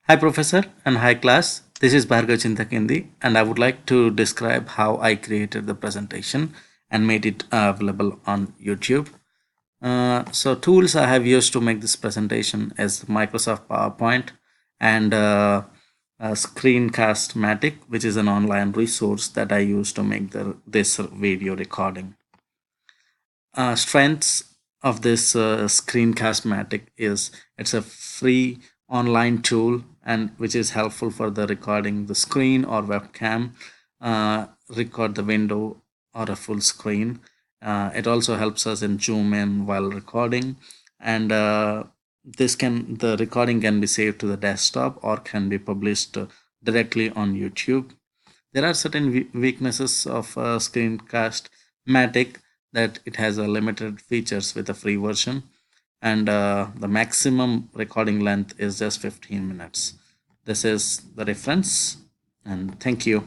Hi Professor and hi class. This is Bhargav Chintakindi and I would like to describe how I created the presentation and made it available on YouTube. So tools I have used to make this presentation is Microsoft PowerPoint and Screencast-Matic, which is an online resource that I use to make this video recording. Strengths of this Screencast-Matic is it's a free online tool and which is helpful for the recording the screen or webcam, record the window or a full screen. It also helps us in zoom in while recording, and the recording can be saved to the desktop or can be published directly on YouTube. There are certain weaknesses of Screencast Matic, that it has a limited features with a free version, and the maximum recording length is just 15 minutes. This is the reference, and thank you.